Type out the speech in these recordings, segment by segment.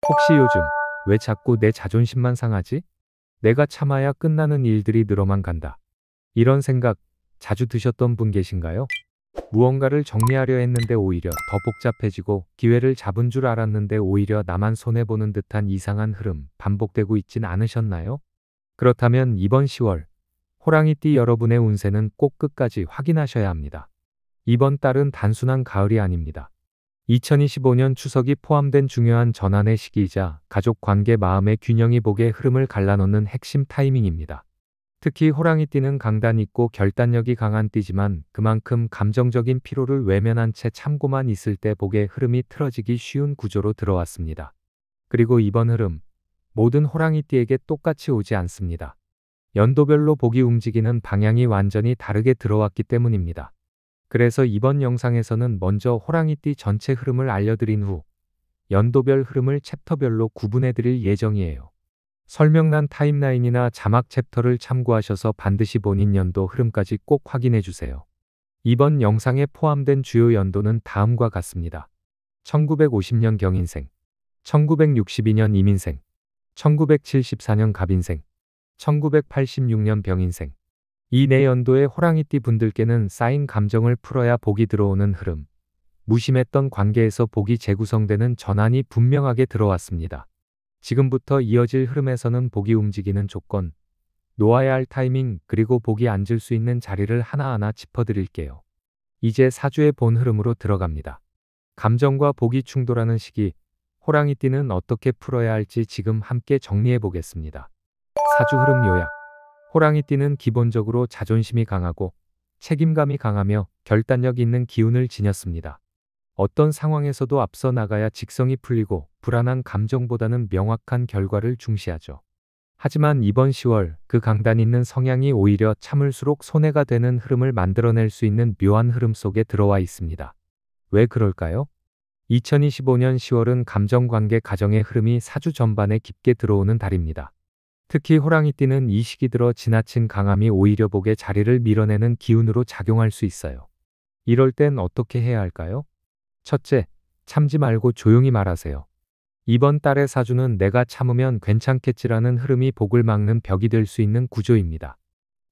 혹시 요즘 왜 자꾸 내 자존심만 상하지? 내가 참아야 끝나는 일들이 늘어만 간다. 이런 생각 자주 드셨던 분 계신가요? 무언가를 정리하려 했는데 오히려 더 복잡해지고 기회를 잡은 줄 알았는데 오히려 나만 손해보는 듯한 이상한 흐름 반복되고 있진 않으셨나요? 그렇다면 이번 10월 호랑이띠 여러분의 운세는 꼭 끝까지 확인하셔야 합니다. 이번 달은 단순한 가을이 아닙니다. 2025년 추석이 포함된 중요한 전환의 시기이자 가족 관계 마음의 균형이 복의 흐름을 갈라놓는 핵심 타이밍입니다. 특히 호랑이띠는 강단 있고 결단력이 강한 띠지만 그만큼 감정적인 피로를 외면한 채 참고만 있을 때 복의 흐름이 틀어지기 쉬운 구조로 들어왔습니다. 그리고 이번 흐름, 모든 호랑이띠에게 똑같이 오지 않습니다. 연도별로 복이 움직이는 방향이 완전히 다르게 들어왔기 때문입니다. 그래서 이번 영상에서는 먼저 호랑이띠 전체 흐름을 알려드린 후 연도별 흐름을 챕터별로 구분해 드릴 예정이에요. 설명란 타임라인이나 자막 챕터를 참고하셔서 반드시 본인 연도 흐름까지 꼭 확인해 주세요. 이번 영상에 포함된 주요 연도는 다음과 같습니다. 1950년 경인생, 1962년 이민생, 1974년 갑인생, 1986년 병인생. 이 네 연도의 호랑이띠 분들께는 쌓인 감정을 풀어야 복이 들어오는 흐름, 무심했던 관계에서 복이 재구성되는 전환이 분명하게 들어왔습니다. 지금부터 이어질 흐름에서는 복이 움직이는 조건, 놓아야 할 타이밍, 그리고 복이 앉을 수 있는 자리를 하나하나 짚어드릴게요. 이제 사주의 본 흐름으로 들어갑니다. 감정과 복이 충돌하는 시기, 호랑이띠는 어떻게 풀어야 할지 지금 함께 정리해 보겠습니다. 사주 흐름 요약. 호랑이띠는 기본적으로 자존심이 강하고 책임감이 강하며 결단력 있는 기운을 지녔습니다. 어떤 상황에서도 앞서 나가야 직성이 풀리고 불안한 감정보다는 명확한 결과를 중시하죠. 하지만 이번 10월 그 강단 있는 성향이 오히려 참을수록 손해가 되는 흐름을 만들어낼 수 있는 묘한 흐름 속에 들어와 있습니다. 왜 그럴까요? 2025년 10월은 감정관계 가정의 흐름이 사주 전반에 깊게 들어오는 달입니다. 특히 호랑이띠는 이 시기 들어 지나친 강함이 오히려 복의 자리를 밀어내는 기운으로 작용할 수 있어요. 이럴 땐 어떻게 해야 할까요? 첫째, 참지 말고 조용히 말하세요. 이번 달의 사주는 내가 참으면 괜찮겠지라는 흐름이 복을 막는 벽이 될 수 있는 구조입니다.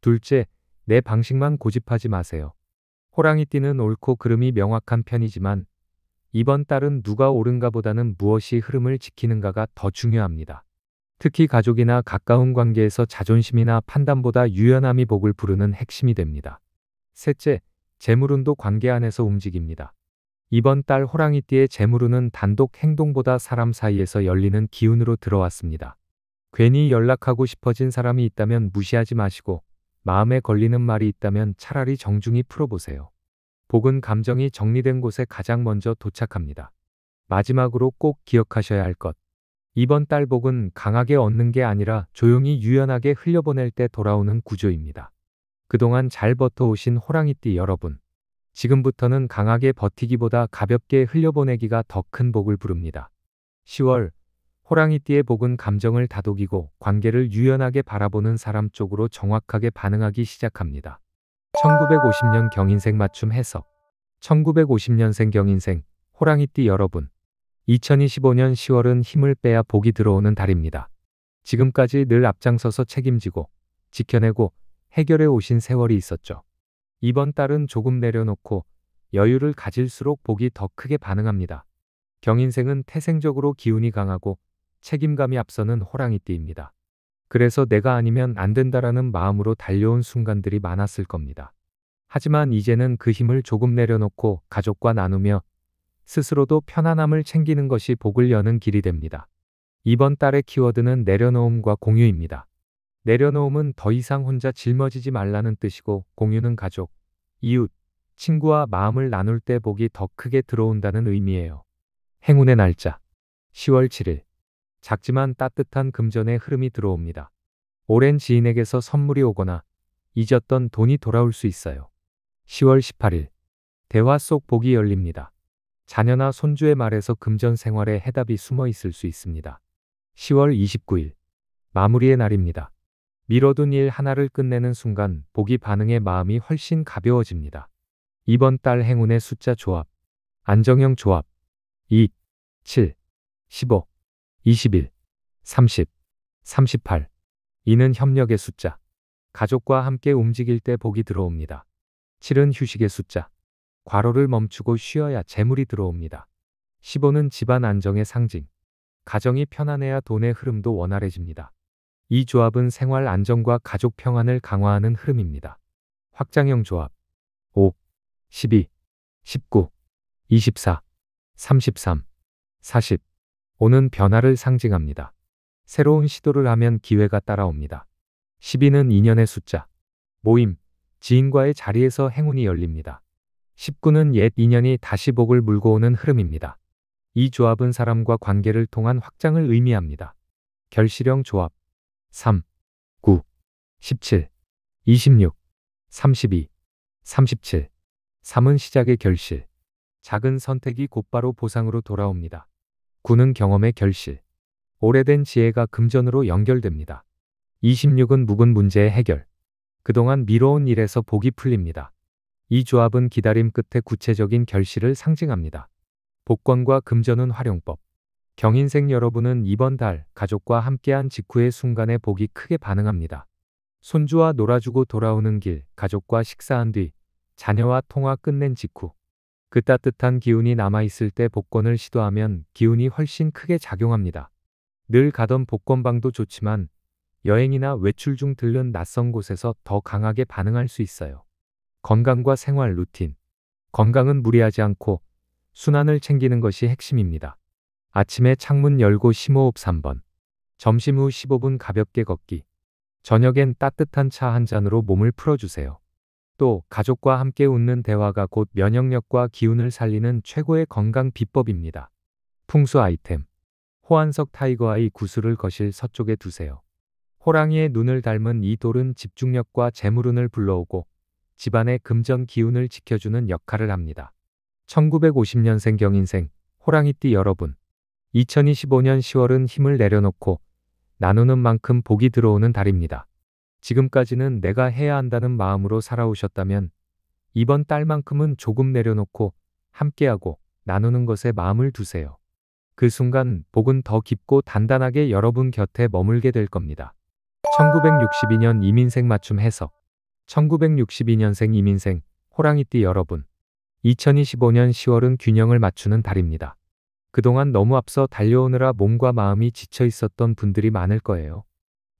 둘째, 내 방식만 고집하지 마세요. 호랑이띠는 옳고 그름이 명확한 편이지만 이번 달은 누가 옳은가 보다는 무엇이 흐름을 지키는가가 더 중요합니다. 특히 가족이나 가까운 관계에서 자존심이나 판단보다 유연함이 복을 부르는 핵심이 됩니다. 셋째, 재물운도 관계 안에서 움직입니다. 이번 달 호랑이띠의 재물운은 단독 행동보다 사람 사이에서 열리는 기운으로 들어왔습니다. 괜히 연락하고 싶어진 사람이 있다면 무시하지 마시고 마음에 걸리는 말이 있다면 차라리 정중히 풀어보세요. 복은 감정이 정리된 곳에 가장 먼저 도착합니다. 마지막으로 꼭 기억하셔야 할 것. 이번 달 복은 강하게 얻는 게 아니라 조용히 유연하게 흘려보낼 때 돌아오는 구조입니다. 그동안 잘 버텨오신 호랑이띠 여러분. 지금부터는 강하게 버티기보다 가볍게 흘려보내기가 더 큰 복을 부릅니다. 10월, 호랑이띠의 복은 감정을 다독이고 관계를 유연하게 바라보는 사람 쪽으로 정확하게 반응하기 시작합니다. 1950년 경인생 맞춤 해석. 1950년생 경인생, 호랑이띠 여러분. 2025년 10월은 힘을 빼야 복이 들어오는 달입니다. 지금까지 늘 앞장서서 책임지고 지켜내고 해결해 오신 세월이 있었죠. 이번 달은 조금 내려놓고 여유를 가질수록 복이 더 크게 반응합니다. 경인생은 태생적으로 기운이 강하고 책임감이 앞서는 호랑이띠입니다. 그래서 내가 아니면 안 된다라는 마음으로 달려온 순간들이 많았을 겁니다. 하지만 이제는 그 힘을 조금 내려놓고 가족과 나누며 스스로도 편안함을 챙기는 것이 복을 여는 길이 됩니다. 이번 달의 키워드는 내려놓음과 공유입니다. 내려놓음은 더 이상 혼자 짊어지지 말라는 뜻이고 공유는 가족, 이웃, 친구와 마음을 나눌 때 복이 더 크게 들어온다는 의미예요. 행운의 날짜 10월 7일. 작지만 따뜻한 금전의 흐름이 들어옵니다. 오랜 지인에게서 선물이 오거나 잊었던 돈이 돌아올 수 있어요. 10월 18일. 대화 속 복이 열립니다. 자녀나 손주의 말에서 금전 생활에 해답이 숨어 있을 수 있습니다. 10월 29일. 마무리의 날입니다. 미뤄둔 일 하나를 끝내는 순간 복이 반응해 마음이 훨씬 가벼워집니다. 이번 달 행운의 숫자 조합. 안정형 조합. 2, 7, 15. 21, 30, 38. 이는 협력의 숫자. 가족과 함께 움직일 때 복이 들어옵니다. 7은 휴식의 숫자. 과로를 멈추고 쉬어야 재물이 들어옵니다. 15는 집안 안정의 상징. 가정이 편안해야 돈의 흐름도 원활해집니다. 이 조합은 생활 안정과 가족 평안을 강화하는 흐름입니다. 확장형 조합. 5, 12, 19, 24, 33, 40. 5는 변화를 상징합니다. 새로운 시도를 하면 기회가 따라옵니다. 12는 인연의 숫자. 모임, 지인과의 자리에서 행운이 열립니다. 19는 옛 인연이 다시 복을 물고 오는 흐름입니다. 이 조합은 사람과 관계를 통한 확장을 의미합니다. 결실형 조합. 3, 9, 17, 26, 32, 37. 3은 시작의 결실. 작은 선택이 곧바로 보상으로 돌아옵니다. 9는 경험의 결실. 오래된 지혜가 금전으로 연결됩니다. 26은 묵은 문제의 해결. 그동안 미뤄온 일에서 복이 풀립니다. 이 조합은 기다림 끝에 구체적인 결실을 상징합니다. 복권과 금전운 활용법. 경인생 여러분은 이번 달 가족과 함께한 직후의 순간에 복이 크게 반응합니다. 손주와 놀아주고 돌아오는 길, 가족과 식사한 뒤, 자녀와 통화 끝낸 직후. 그 따뜻한 기운이 남아있을 때 복권을 시도하면 기운이 훨씬 크게 작용합니다. 늘 가던 복권방도 좋지만 여행이나 외출 중 들른 낯선 곳에서 더 강하게 반응할 수 있어요. 건강과 생활 루틴. 건강은 무리하지 않고 순환을 챙기는 것이 핵심입니다. 아침에 창문 열고 심호흡 3번. 점심 후 15분 가볍게 걷기. 저녁엔 따뜻한 차 한 잔으로 몸을 풀어주세요. 또 가족과 함께 웃는 대화가 곧 면역력과 기운을 살리는 최고의 건강 비법입니다. 풍수 아이템. 호환석 타이거 아이 구슬을 거실 서쪽에 두세요. 호랑이의 눈을 닮은 이 돌은 집중력과 재물운을 불러오고 집안의 금전 기운을 지켜주는 역할을 합니다. 1950년생 경인생 호랑이띠 여러분. 2025년 10월은 힘을 내려놓고 나누는 만큼 복이 들어오는 달입니다. 지금까지는 내가 해야 한다는 마음으로 살아오셨다면 이번 달만큼은 조금 내려놓고 함께하고 나누는 것에 마음을 두세요. 그 순간 복은 더 깊고 단단하게 여러분 곁에 머물게 될 겁니다. 1962년 이민생 맞춤 해석. 1962년생 이민생 호랑이띠 여러분. 2025년 10월은 균형을 맞추는 달입니다. 그동안 너무 앞서 달려오느라 몸과 마음이 지쳐 있었던 분들이 많을 거예요.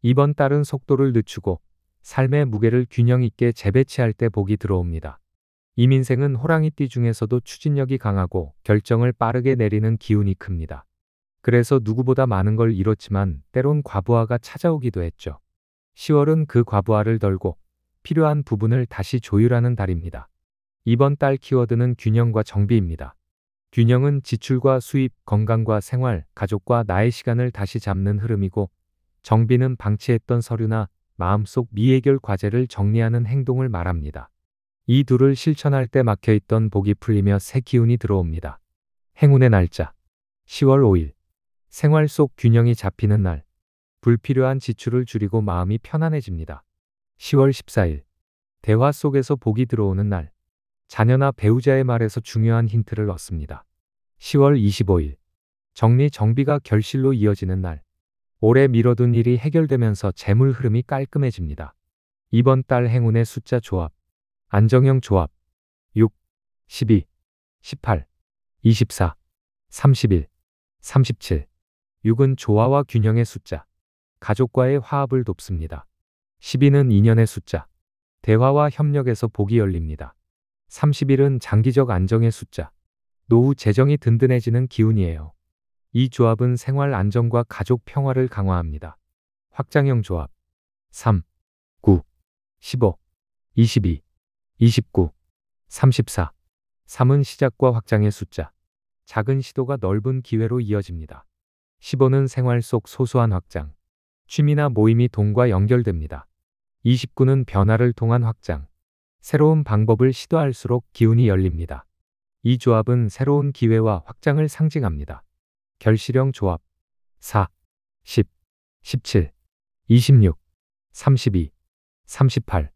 이번 달은 속도를 늦추고 삶의 무게를 균형 있게 재배치할 때 복이 들어옵니다. 이민생은 호랑이띠 중에서도 추진력이 강하고 결정을 빠르게 내리는 기운이 큽니다. 그래서 누구보다 많은 걸 이뤘지만 때론 과부하가 찾아오기도 했죠. 10월은 그 과부하를 덜고 필요한 부분을 다시 조율하는 달입니다. 이번 달 키워드는 균형과 정비입니다. 균형은 지출과 수입, 건강과 생활, 가족과 나의 시간을 다시 잡는 흐름이고, 정비는 방치했던 서류나 마음속 미해결 과제를 정리하는 행동을 말합니다. 이 둘을 실천할 때 막혀있던 복이 풀리며 새 기운이 들어옵니다. 행운의 날짜 10월 5일. 생활 속 균형이 잡히는 날. 불필요한 지출을 줄이고 마음이 편안해집니다. 10월 14일. 대화 속에서 복이 들어오는 날. 자녀나 배우자의 말에서 중요한 힌트를 얻습니다. 10월 25일. 정리정비가 결실로 이어지는 날. 오래 미뤄둔 일이 해결되면서 재물 흐름이 깔끔해집니다. 이번 달 행운의 숫자 조합. 안정형 조합. 6, 12, 18, 24, 31, 37. 6은 조화와 균형의 숫자. 가족과의 화합을 돕습니다. 12는 인연의 숫자. 대화와 협력에서 복이 열립니다. 30일은 장기적 안정의 숫자. 노후 재정이 든든해지는 기운이에요. 이 조합은 생활 안정과 가족 평화를 강화합니다. 확장형 조합. 3, 9, 15, 22, 29, 34. 3은 시작과 확장의 숫자. 작은 시도가 넓은 기회로 이어집니다. 15는 생활 속 소소한 확장. 취미나 모임이 돈과 연결됩니다. 29는 변화를 통한 확장. 새로운 방법을 시도할수록 기운이 열립니다. 이 조합은 새로운 기회와 확장을 상징합니다. 결실형 조합. 4, 10, 17, 26, 32, 38.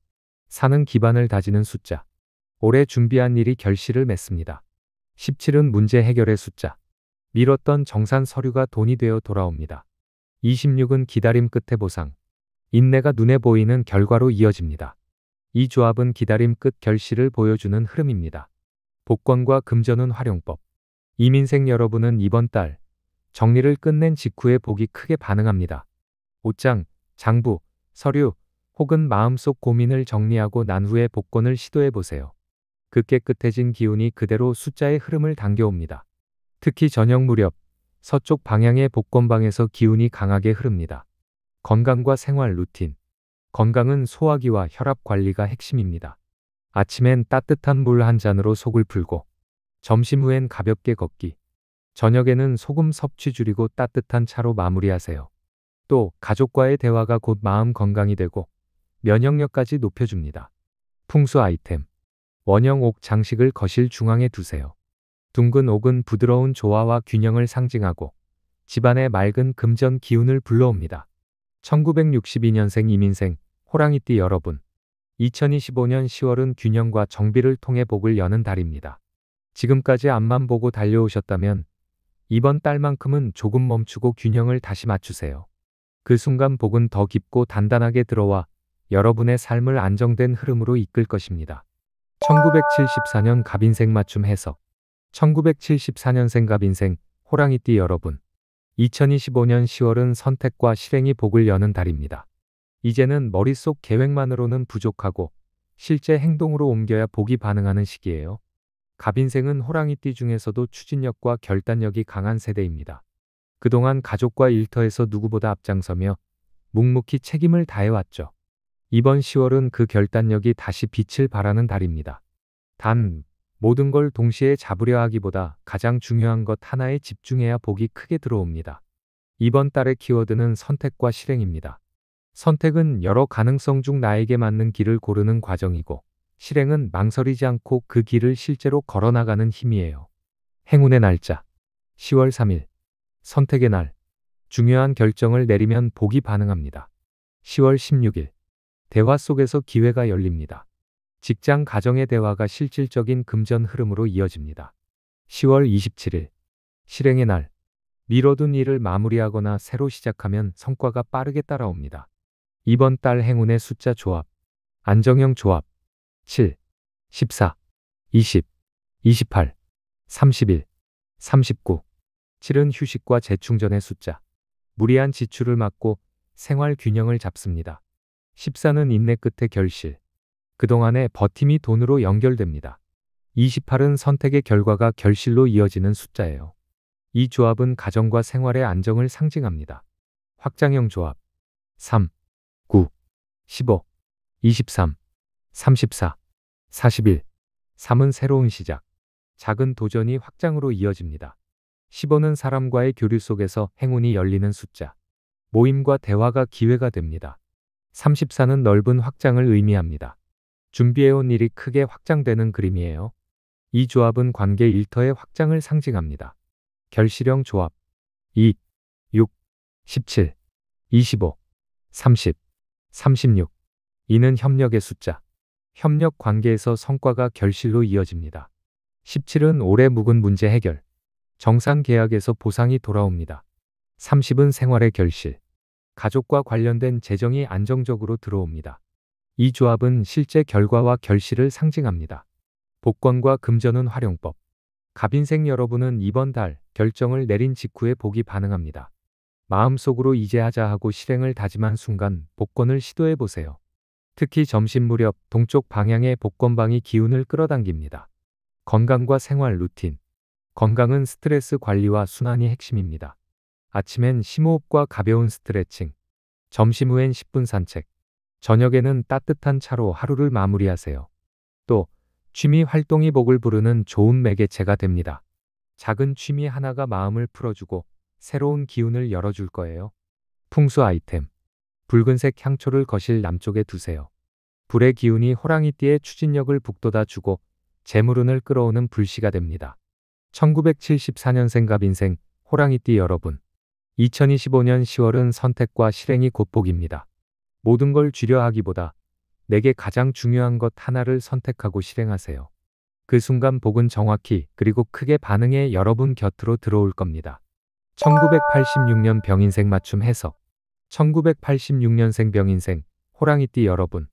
4는 기반을 다지는 숫자. 오래 준비한 일이 결실을 맺습니다. 17은 문제 해결의 숫자. 미뤘던 정산 서류가 돈이 되어 돌아옵니다. 26은 기다림 끝의 보상. 인내가 눈에 보이는 결과로 이어집니다. 이 조합은 기다림 끝 결실을 보여주는 흐름입니다. 복권과 금전운 활용법. 이민생 여러분은 이번 달 정리를 끝낸 직후에 복이 크게 반응합니다. 옷장, 장부, 서류 혹은 마음속 고민을 정리하고 난 후에 복권을 시도해 보세요. 그 깨끗해진 기운이 그대로 숫자의 흐름을 당겨옵니다. 특히 저녁 무렵 서쪽 방향의 복권방에서 기운이 강하게 흐릅니다. 건강과 생활 루틴. 건강은 소화기와 혈압 관리가 핵심입니다. 아침엔 따뜻한 물 한 잔으로 속을 풀고 점심 후엔 가볍게 걷기. 저녁에는 소금 섭취 줄이고 따뜻한 차로 마무리하세요. 또 가족과의 대화가 곧 마음 건강이 되고 면역력까지 높여줍니다. 풍수 아이템. 원형 옥 장식을 거실 중앙에 두세요. 둥근 옥은 부드러운 조화와 균형을 상징하고 집안의 맑은 금전 기운을 불러옵니다. 1962년생 이민생 호랑이띠 여러분. 2025년 10월은 균형과 정비를 통해 복을 여는 달입니다. 지금까지 앞만 보고 달려오셨다면 이번 달만큼은 조금 멈추고 균형을 다시 맞추세요. 그 순간 복은 더 깊고 단단하게 들어와 여러분의 삶을 안정된 흐름으로 이끌 것입니다. 1974년 갑인생 맞춤 해석. 1974년생 갑인생 호랑이띠 여러분. 2025년 10월은 선택과 실행이 복을 여는 달입니다. 이제는 머릿속 계획만으로는 부족하고 실제 행동으로 옮겨야 복이 반응하는 시기예요. 갑인생은 호랑이띠 중에서도 추진력과 결단력이 강한 세대입니다. 그동안 가족과 일터에서 누구보다 앞장서며 묵묵히 책임을 다해왔죠. 이번 10월은 그 결단력이 다시 빛을 발하는 달입니다. 단, 모든 걸 동시에 잡으려 하기보다 가장 중요한 것 하나에 집중해야 복이 크게 들어옵니다. 이번 달의 키워드는 선택과 실행입니다. 선택은 여러 가능성 중 나에게 맞는 길을 고르는 과정이고, 실행은 망설이지 않고 그 길을 실제로 걸어나가는 힘이에요. 행운의 날짜. 10월 3일. 선택의 날. 중요한 결정을 내리면 복이 반응합니다. 10월 16일. 대화 속에서 기회가 열립니다. 직장 가정의 대화가 실질적인 금전 흐름으로 이어집니다. 10월 27일. 실행의 날. 미뤄둔 일을 마무리하거나 새로 시작하면 성과가 빠르게 따라옵니다. 이번 달 행운의 숫자 조합. 안정형 조합. 7, 14, 20, 28, 31, 39. 7은 휴식과 재충전의 숫자. 무리한 지출을 막고 생활 균형을 잡습니다. 14는 인내 끝의 결실. 그동안의 버팀이 돈으로 연결됩니다. 28은 선택의 결과가 결실로 이어지는 숫자예요. 이 조합은 가정과 생활의 안정을 상징합니다. 확장형 조합. 3, 9, 15, 23, 34, 41. 3은 새로운 시작. 작은 도전이 확장으로 이어집니다. 15는 사람과의 교류 속에서 행운이 열리는 숫자. 모임과 대화가 기회가 됩니다. 34는 넓은 확장을 의미합니다. 준비해온 일이 크게 확장되는 그림이에요. 이 조합은 관계 일터의 확장을 상징합니다. 결실형 조합. 2, 6, 17, 25, 30, 36. 이는 협력의 숫자. 협력 관계에서 성과가 결실로 이어집니다. 17은 오래 묵은 문제 해결. 정상 계약에서 보상이 돌아옵니다. 30은 생활의 결실. 가족과 관련된 재정이 안정적으로 들어옵니다. 이 조합은 실제 결과와 결실을 상징합니다. 복권과 금전운 활용법. 갑인생 여러분은 이번 달 결정을 내린 직후에 복이 반응합니다. 마음속으로 이제 하자 하고 실행을 다짐한 순간 복권을 시도해 보세요. 특히 점심 무렵 동쪽 방향의 복권방이 기운을 끌어당깁니다. 건강과 생활 루틴. 건강은 스트레스 관리와 순환이 핵심입니다. 아침엔 심호흡과 가벼운 스트레칭, 점심 후엔 10분 산책, 저녁에는 따뜻한 차로 하루를 마무리하세요. 또 취미 활동이 복을 부르는 좋은 매개체가 됩니다. 작은 취미 하나가 마음을 풀어주고 새로운 기운을 열어줄 거예요. 풍수 아이템. 붉은색 향초를 거실 남쪽에 두세요. 불의 기운이 호랑이띠의 추진력을 북돋아 주고 재물운을 끌어오는 불씨가 됩니다. 1974년생 갑인생 호랑이띠 여러분. 2025년 10월은 선택과 실행이 곧 복입니다. 모든 걸 쥐려 하기보다 내게 가장 중요한 것 하나를 선택하고 실행하세요. 그 순간 복은 정확히 그리고 크게 반응해 여러분 곁으로 들어올 겁니다. 1986년 병인생 맞춤 해석. 1986년생 병인생 호랑이띠 여러분.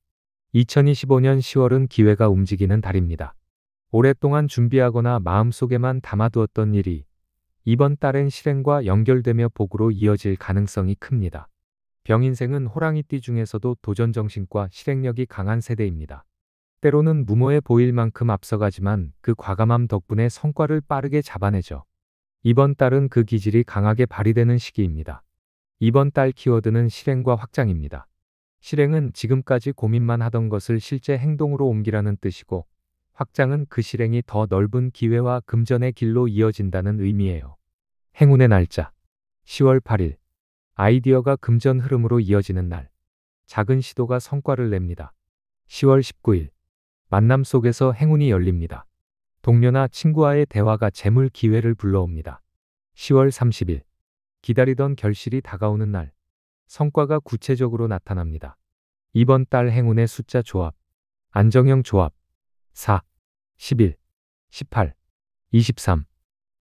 2025년 10월은 기회가 움직이는 달입니다. 오랫동안 준비하거나 마음속에만 담아두었던 일이 이번 달엔 실행과 연결되며 복으로 이어질 가능성이 큽니다. 병인생은 호랑이띠 중에서도 도전정신과 실행력이 강한 세대입니다. 때로는 무모해 보일 만큼 앞서가지만 그 과감함 덕분에 성과를 빠르게 잡아내죠. 이번 달은 그 기질이 강하게 발휘되는 시기입니다. 이번 달 키워드는 실행과 확장입니다. 실행은 지금까지 고민만 하던 것을 실제 행동으로 옮기라는 뜻이고, 확장은 그 실행이 더 넓은 기회와 금전의 길로 이어진다는 의미예요. 행운의 날짜 10월 8일. 아이디어가 금전 흐름으로 이어지는 날. 작은 시도가 성과를 냅니다. 10월 19일. 만남 속에서 행운이 열립니다. 동료나 친구와의 대화가 재물 기회를 불러옵니다. 10월 30일. 기다리던 결실이 다가오는 날. 성과가 구체적으로 나타납니다. 이번 달 행운의 숫자 조합. 안정형 조합. 4, 11, 18, 23,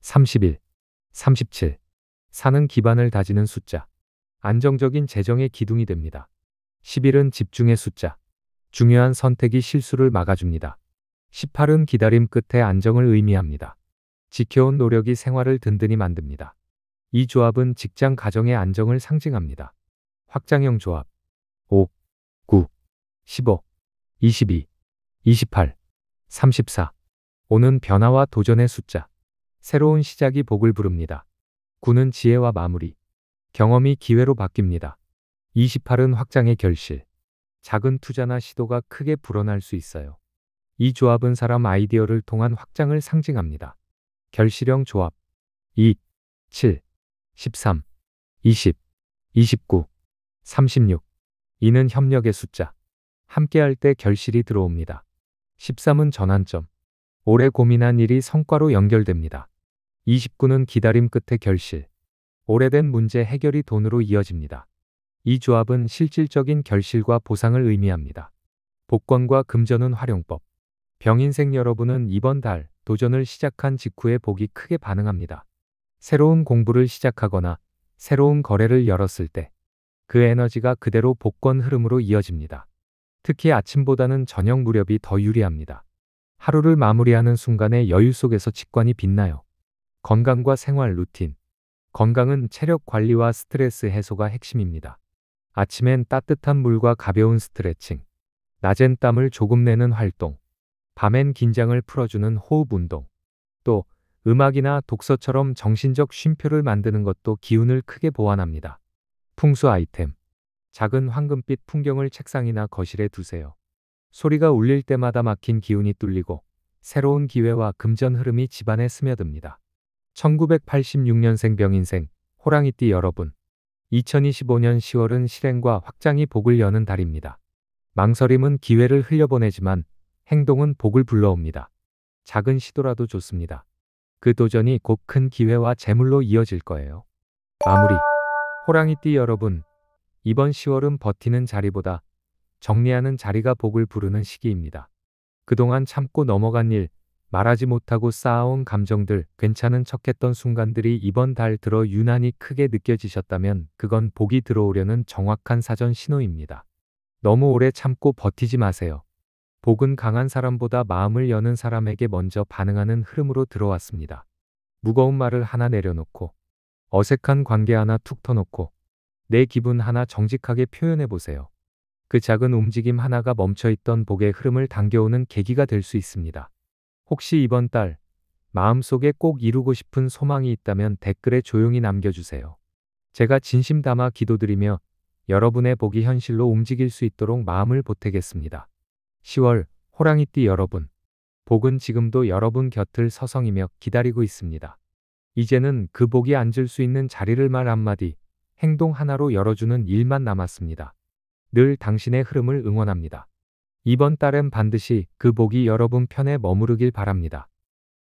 31, 37. 4는 기반을 다지는 숫자. 안정적인 재정의 기둥이 됩니다. 11은 집중의 숫자. 중요한 선택이 실수를 막아줍니다. 18은 기다림 끝에 안정을 의미합니다. 지켜온 노력이 생활을 든든히 만듭니다. 이 조합은 직장 가정의 안정을 상징합니다. 확장형 조합. 5, 9, 15, 22, 28, 34. 5는 변화와 도전의 숫자. 새로운 시작이 복을 부릅니다. 9는 지혜와 마무리. 경험이 기회로 바뀝니다. 28은 확장의 결실. 작은 투자나 시도가 크게 불어날 수 있어요. 이 조합은 사람 아이디어를 통한 확장을 상징합니다. 결실형 조합. 2, 7, 13, 20, 29, 36. 2는 협력의 숫자. 함께할 때 결실이 들어옵니다. 13은 전환점. 오래 고민한 일이 성과로 연결됩니다. 29는 기다림 끝의 결실. 오래된 문제 해결이 돈으로 이어집니다. 이 조합은 실질적인 결실과 보상을 의미합니다. 복권과 금전운 활용법. 병인생 여러분은 이번 달 도전을 시작한 직후에 복이 크게 반응합니다. 새로운 공부를 시작하거나 새로운 거래를 열었을 때 그 에너지가 그대로 복권 흐름으로 이어집니다. 특히 아침보다는 저녁 무렵이 더 유리합니다. 하루를 마무리하는 순간의 여유 속에서 직관이 빛나요. 건강과 생활 루틴. 건강은 체력 관리와 스트레스 해소가 핵심입니다. 아침엔 따뜻한 물과 가벼운 스트레칭, 낮엔 땀을 조금 내는 활동, 밤엔 긴장을 풀어주는 호흡 운동, 또 음악이나 독서처럼 정신적 쉼표를 만드는 것도 기운을 크게 보완합니다. 풍수 아이템. 작은 황금빛 풍경을 책상이나 거실에 두세요. 소리가 울릴 때마다 막힌 기운이 뚫리고 새로운 기회와 금전 흐름이 집안에 스며듭니다. 1986년생 병인생 호랑이띠 여러분. 2025년 10월은 실행과 확장이 복을 여는 달입니다. 망설임은 기회를 흘려보내지만 행동은 복을 불러옵니다. 작은 시도라도 좋습니다. 그 도전이 곧 큰 기회와 재물로 이어질 거예요. 마무리. 호랑이띠 여러분, 이번 10월은 버티는 자리보다 정리하는 자리가 복을 부르는 시기입니다. 그동안 참고 넘어간 일, 말하지 못하고 쌓아온 감정들, 괜찮은 척했던 순간들이 이번 달 들어 유난히 크게 느껴지셨다면 그건 복이 들어오려는 정확한 사전 신호입니다. 너무 오래 참고 버티지 마세요. 복은 강한 사람보다 마음을 여는 사람에게 먼저 반응하는 흐름으로 들어왔습니다. 무거운 말을 하나 내려놓고, 어색한 관계 하나 툭 터놓고, 내 기분 하나 정직하게 표현해 보세요. 그 작은 움직임 하나가 멈춰있던 복의 흐름을 당겨오는 계기가 될 수 있습니다. 혹시 이번 달 마음속에 꼭 이루고 싶은 소망이 있다면 댓글에 조용히 남겨주세요. 제가 진심 담아 기도드리며 여러분의 복이 현실로 움직일 수 있도록 마음을 보태겠습니다. 10월 호랑이띠 여러분, 복은 지금도 여러분 곁을 서성이며 기다리고 있습니다. 이제는 그 복이 앉을 수 있는 자리를 말 한마디, 행동 하나로 열어주는 일만 남았습니다. 늘 당신의 흐름을 응원합니다. 이번 달엔 반드시 그 복이 여러분 편에 머무르길 바랍니다.